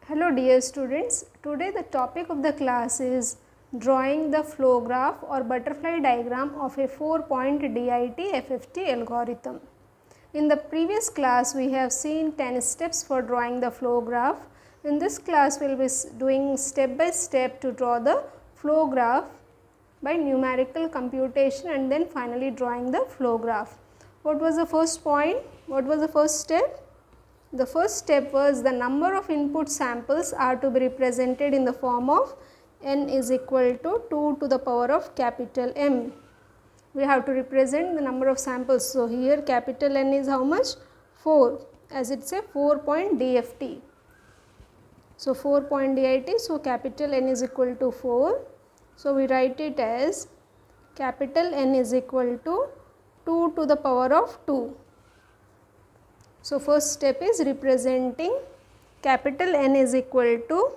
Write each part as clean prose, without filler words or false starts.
Hello dear students, today the topic of the class is drawing the flow graph or butterfly diagram of a 4-point DIT FFT algorithm. In the previous class we have seen 10 steps for drawing the flow graph. In this class we will be doing step by step to draw the flow graph by numerical computation and then finally drawing the flow graph. What was the first point? What was the first step? The first step was the number of input samples are to be represented in the form of n is equal to 2 to the power of capital M. We have to represent the number of samples. So, here capital N is how much? 4, as it is a 4-point DFT. So, 4-point DIT, so capital N is equal to 4. So, we write it as capital N is equal to 2 to the power of 2. So, first step is representing capital N is equal to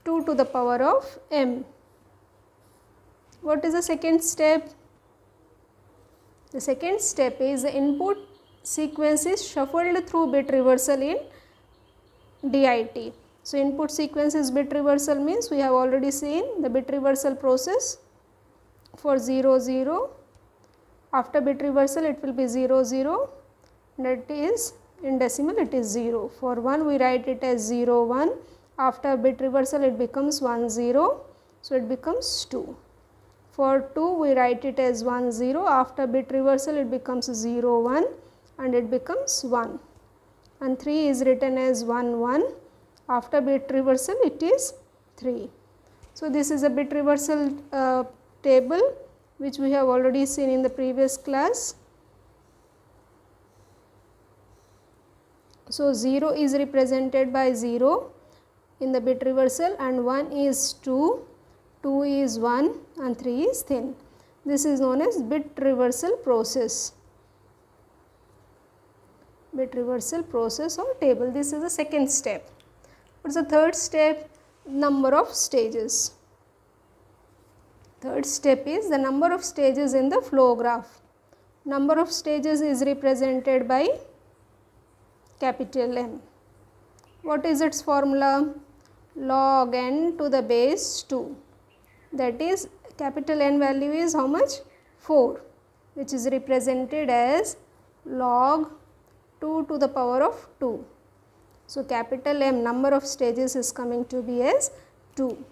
2 to the power of M. What is the second step? The second step is the input sequence is shuffled through bit reversal in DIT. So, input sequence is bit reversal means we have already seen the bit reversal process for 0 0. After bit reversal it will be 0 0, that is in decimal it is 0. For 1 we write it as 0 1, after bit reversal it becomes 1 0, so it becomes 2. For 2 we write it as 1 0, after bit reversal it becomes 0 1 and it becomes 1, and 3 is written as 1 1, after bit reversal it is 3. So, this is a bit reversal table which we have already seen in the previous class. So, 0 is represented by 0 in the bit reversal and 1 is 2, 2 is 1 and 3 is thin. This is known as bit reversal process. Bit reversal process or table. This is the second step. What is the third step? Number of stages. Third step is the number of stages in the flow graph. Number of stages is represented by capital N. What is its formula? Log n to the base 2. That is capital N value is how much? 4, which is represented as log 2 to the power of 2. So, capital M number of stages is coming to be as 2.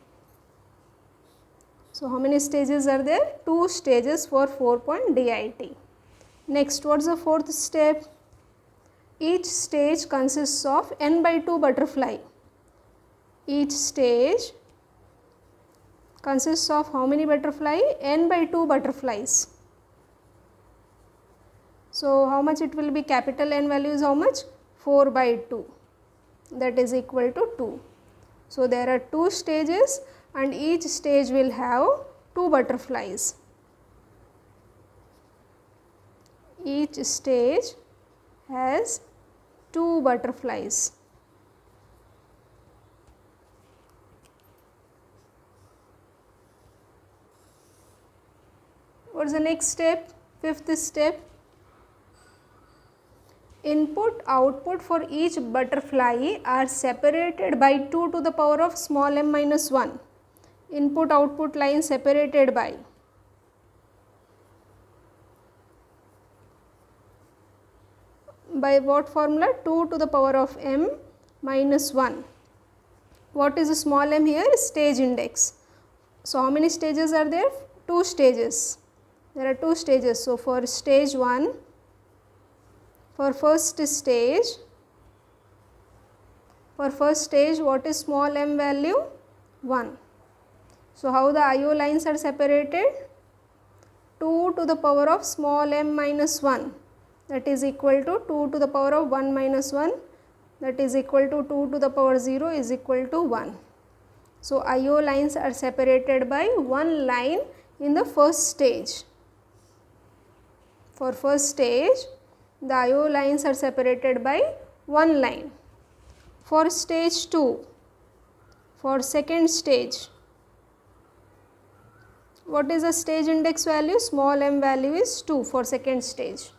So, how many stages are there? 2 stages for 4-point DIT. Next, what is the fourth step? Each stage consists of n by 2 butterfly. Each stage consists of how many butterfly? N by 2 butterflies. So, how much it will be? Capital N value is how much? 4 by 2, that is equal to 2. So, there are 2 stages and each stage will have 2 butterflies. Each stage has 2 butterflies. What is the next step? Fifth step. Input output for each butterfly are separated by 2 to the power of small m minus 1. Input output line separated by what formula? 2 to the power of m minus 1. What is the small m here? Stage index. So, how many stages are there? 2 stages. There are 2 stages. So, for stage 1, for first stage what is small m value? 1. So, how the IO lines are separated? 2 to the power of small m minus 1, that is equal to 2 to the power of 1 minus 1, that is equal to 2 to the power 0 is equal to 1. So, IO lines are separated by 1 line in the first stage. For first stage, the IO lines are separated by 1 line. For stage 2, for second stage, what is the stage index value? Small m value is 2 for second stage.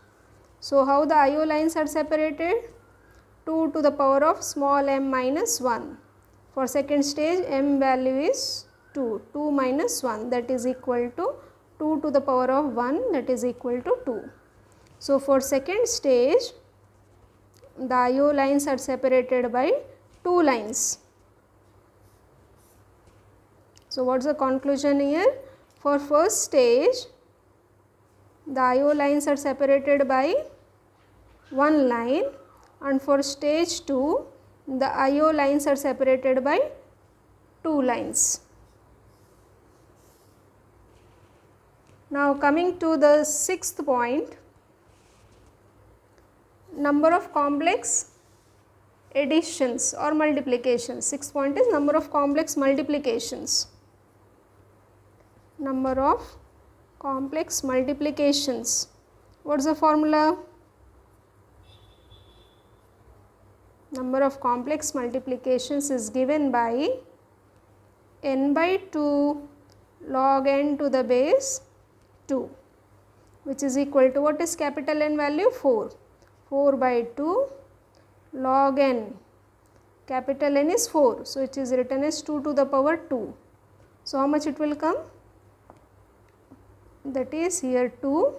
So, how the IO lines are separated? 2 to the power of small m minus 1. For second stage m value is 2, 2 minus 1, that is equal to 2 to the power of 1, that is equal to 2. So, for second stage the IO lines are separated by 2 lines. So, what is the conclusion here? For first stage the IO lines are separated by 1 line, and for stage 2 the IO lines are separated by 2 lines. Now, coming to the sixth point, number of complex additions or multiplications. Sixth point is number of complex multiplications. Number of complex multiplications. What is the formula? Number of complex multiplications is given by n by 2 log n to the base 2, which is equal to, what is capital N value? 4. 4 by 2 log n, capital N is 4, so it is written as 2 to the power 2. So, how much it will come? That is here 2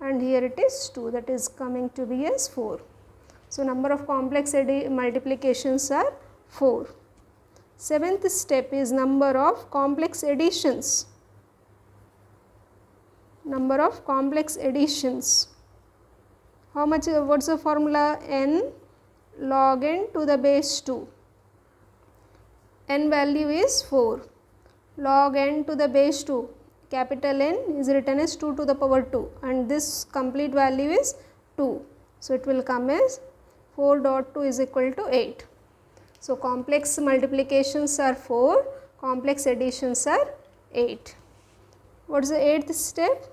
and here it is 2, that is coming to be as 4. So, number of complex multiplications are 4. Seventh step is number of complex additions. Number of complex additions. How much? What is the formula? N log n to the base 2. N value is 4. Log n to the base 2. Capital N is written as 2 to the power 2, and this complete value is 2. So, it will come as 4 dot 2 is equal to 8. So, complex multiplications are 4, complex additions are 8. What is the eighth step?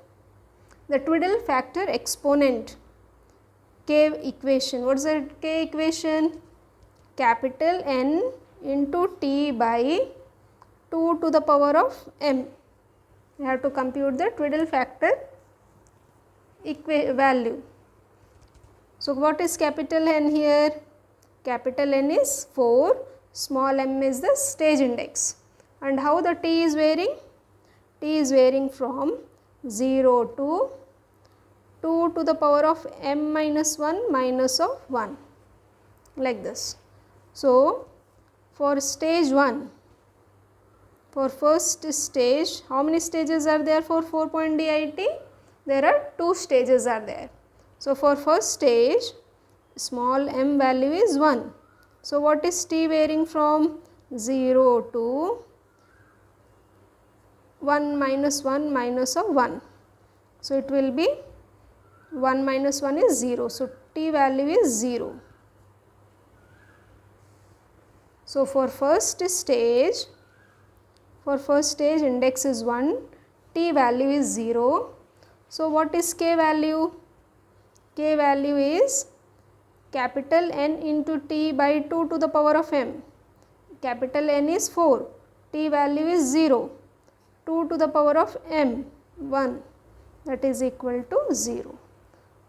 The twiddle factor exponent K equation. What is the K equation? Capital N into T by 2 to the power of m. You have to compute the twiddle factor value. So, what is capital N here? Capital N is 4, small m is the stage index. And how the T is varying? T is varying from 0 to 2 to the power of m minus 1 minus of 1, like this. So, for stage 1, for first stage, how many stages are there for 4-point DIT? There are 2 stages are there. So, for first stage, small m value is 1. So, what is T varying from? 0 to 1 minus 1 minus of 1. So, it will be 1 minus 1 is 0. So, T value is 0. So, for first stage index is 1, T value is 0. So, what is K value? K value is capital N into T by 2 to the power of m. Capital N is 4, T value is 0, 2 to the power of m 1, that is equal to 0.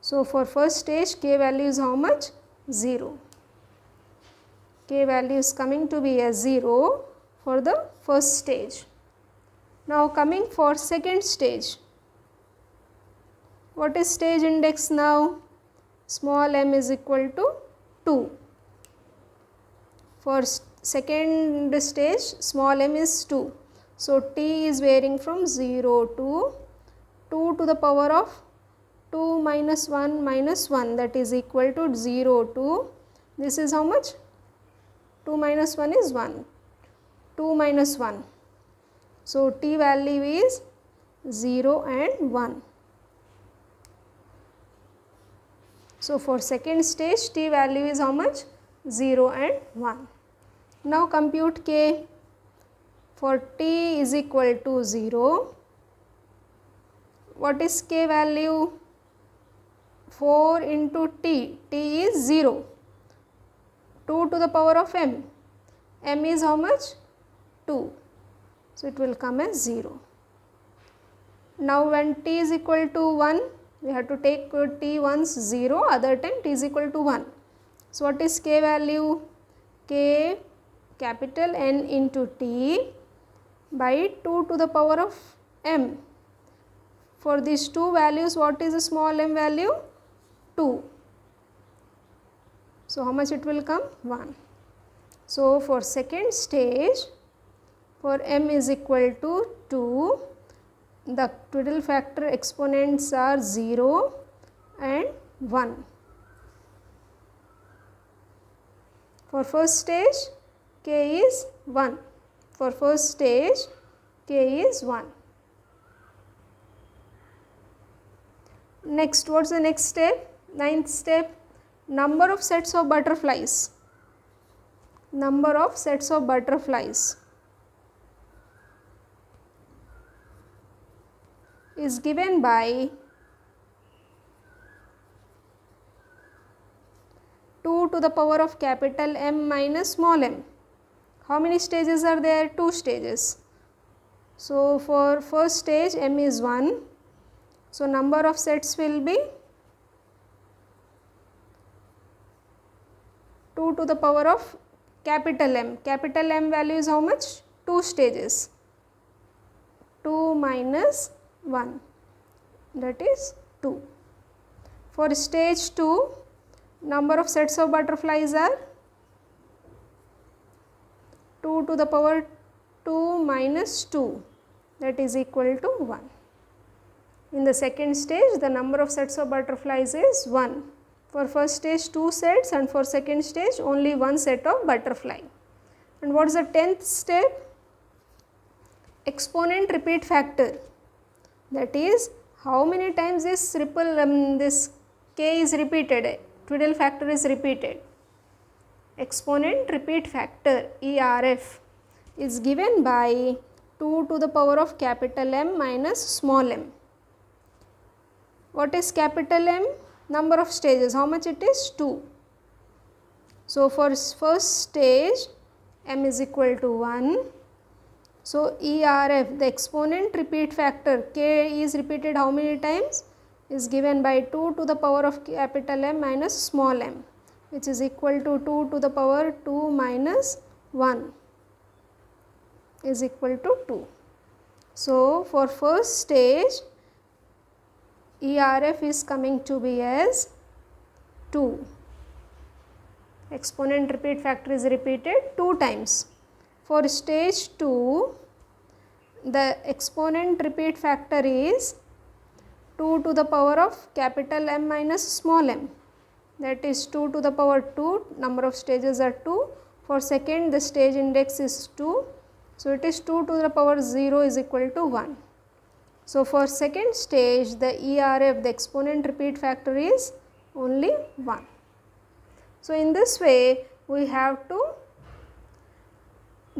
So, for first stage K value is how much? 0. K value is coming to be as 0 for the first stage. Now, coming for second stage. What is stage index now? Small m is equal to 2. For second stage, small m is 2. So, T is varying from 0 to 2 to the power of 2 minus 1 minus 1, that is equal to 0 to, this is how much? 2 minus 1 is 1, 2 minus 1. So, T value is 0 and 1. So, for second stage, T value is how much? 0 and 1. Now, compute K. For T is equal to 0, what is K value? 4 into T, T is 0, 2 to the power of m, m is how much? 2, so it will come as 0. Now, when T is equal to 1, we have to take T once 0, other time T is equal to 1. So, what is K value? K capital N into T by 2 to the power of m. For these two values, what is the small m value? 2. So, how much it will come? 1. So, for second stage, for m is equal to 2, the twiddle factor exponents are 0 and 1. For first stage, k is 1. For first stage, k is 1. Next, what is the next step? Ninth step, number of sets of butterflies. Number of sets of butterflies is given by 2 to the power of capital M minus small m. How many stages are there? 2 stages. So, for first stage m is 1. So, number of sets will be 2 to the power of capital M. Capital M value is how much? 2 stages. 2 minus 1, that is 2. For stage 2, number of sets of butterflies are 2 to the power 2 minus 2, that is equal to 1. In the second stage, the number of sets of butterflies is 1. For first stage 2 sets and for second stage only 1 set of butterfly. And what is the 10th step? Exponent repeat factor. That is how many times this this k is repeated, twiddle factor is repeated. Exponent repeat factor ERF is given by 2 to the power of capital M minus small m. What is capital M? Number of stages. How much it is? 2. So, for first stage m is equal to 1. So, ERF, the exponent repeat factor, k is repeated how many times? Is given by 2 to the power of capital M minus small m, which is equal to 2 to the power 2 minus 1 is equal to 2. So, for first stage, ERF is coming to be as 2. Exponent repeat factor is repeated 2 times. For stage 2, the exponent repeat factor is 2 to the power of capital M minus small m, that is 2 to the power 2, number of stages are 2. For second, the stage index is 2. So, it is 2 to the power 0 is equal to 1. So, for second stage, the ERF, the exponent repeat factor is only 1. So, in this way, we have to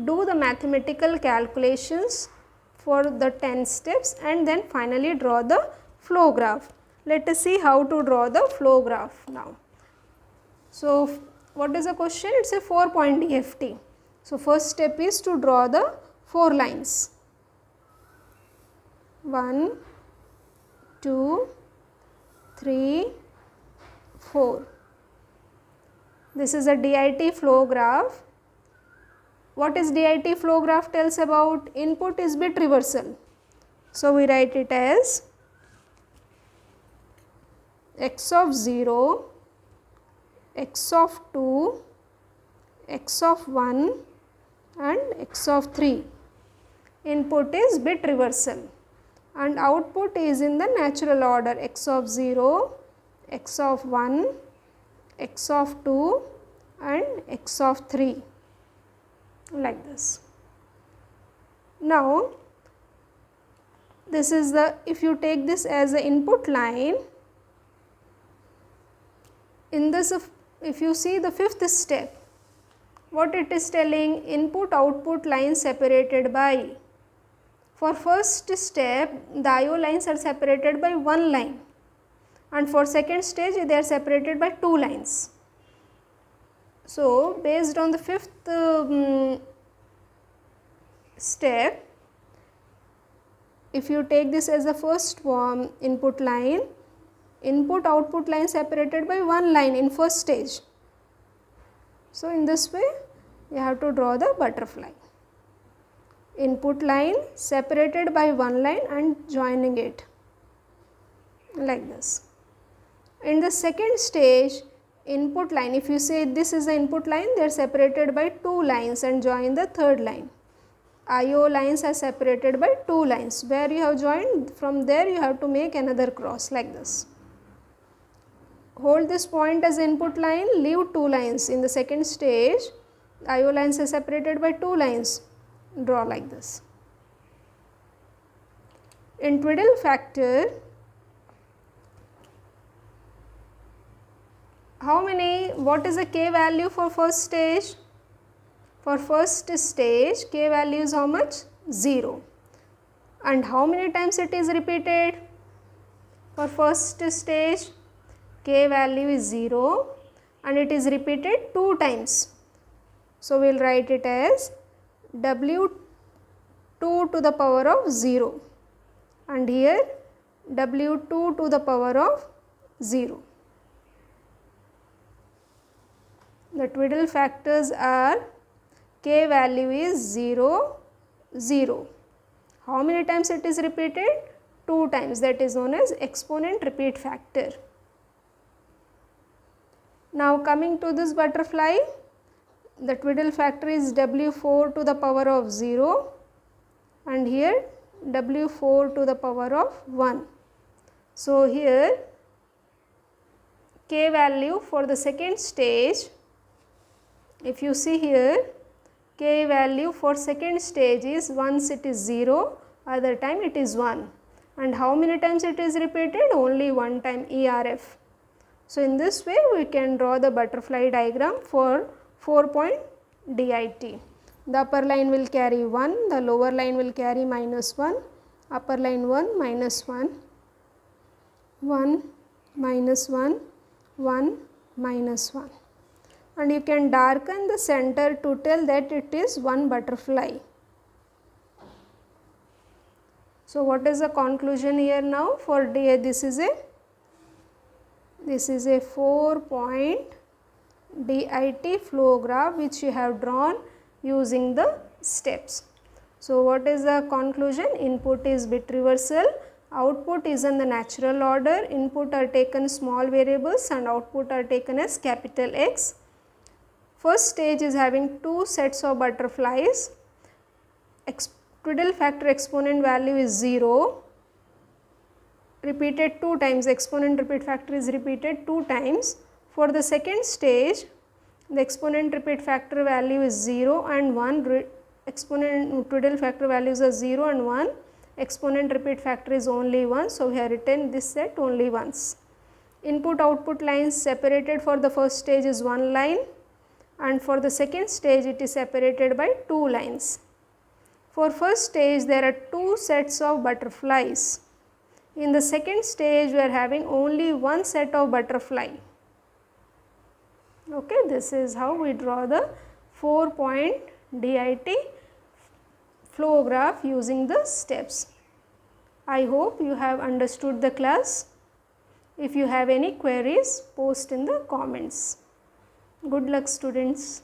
do the mathematical calculations for the 10 steps and then finally draw the flow graph. Let us see how to draw the flow graph now. So, what is the question? It is a 4-point DFT. So, first step is to draw the 4 lines. 1, 2, 3, 4. This is a DIT flow graph. What is DIT flow graph tells about? Input is bit reversal. So, we write it as x of 0, x of 2, x of 1 and x of 3. Input is bit reversal and output is in the natural order, x of 0, x of 1, x of 2 and x of 3, like this. Now, this is the, if you take this as the input line, in this, if you see the 5th step, what it is telling? Input output lines separated by. For first step, the IO lines are separated by 1 line and for second stage they are separated by 2 lines. So, based on the 5th step, if you take this as the first input line, input output line separated by 1 line in first stage. So, in this way you have to draw the butterfly. Input line separated by one line and joining it like this. In the second stage, input line, if you say this is the input line, they are separated by two lines and join the third line. IO lines are separated by two lines. Where you have joined, from there you have to make another cross like this. Hold this point as input line, leave two lines. In the second stage, IO lines are separated by two lines. Draw like this. In twiddle factor, what is the k value for first stage? For first stage, k value is how much? 0. And how many times it is repeated? For first stage, k value is 0 and it is repeated 2 times. So, we will write it as W2 to the power of 0 and here W2 to the power of 0. The twiddle factors are k value is 0, 0. How many times it is repeated? 2 times, that is known as exponent repeat factor. Now coming to this butterfly, the twiddle factor is W4 to the power of 0 and here W4 to the power of 1. So here k value for the second stage, if you see here, k value for second stage is once it is 0, other time it is 1. And how many times it is repeated? Only one time, ERF. So in this way we can draw the butterfly diagram for 4-point DIT. The upper line will carry 1, the lower line will carry -1, upper line 1, -1, 1, -1, 1, -1. And you can darken the center to tell that it is one butterfly. So what is the conclusion here now for this is a 4-point DIT flow graph which you have drawn using the steps. So what is the conclusion? Input is bit reversal, output is in the natural order, input are taken small variables and output are taken as capital X. First stage is having 2 sets of butterflies, twiddle factor exponent value is 0, repeated 2 times, exponent repeat factor is repeated 2 times. For the second stage, the exponent repeat factor value is 0 and 1, exponent twiddle factor values are 0 and 1, exponent repeat factor is only 1. So, we have written this set only once. Input output lines separated for the first stage is 1 line and for the second stage it is separated by 2 lines. For first stage there are 2 sets of butterflies. In the second stage we are having only 1 set of butterfly. Okay, this is how we draw the 4-point DIT flow graph using the steps. I hope you have understood the class. If you have any queries, post in the comments. Good luck, students.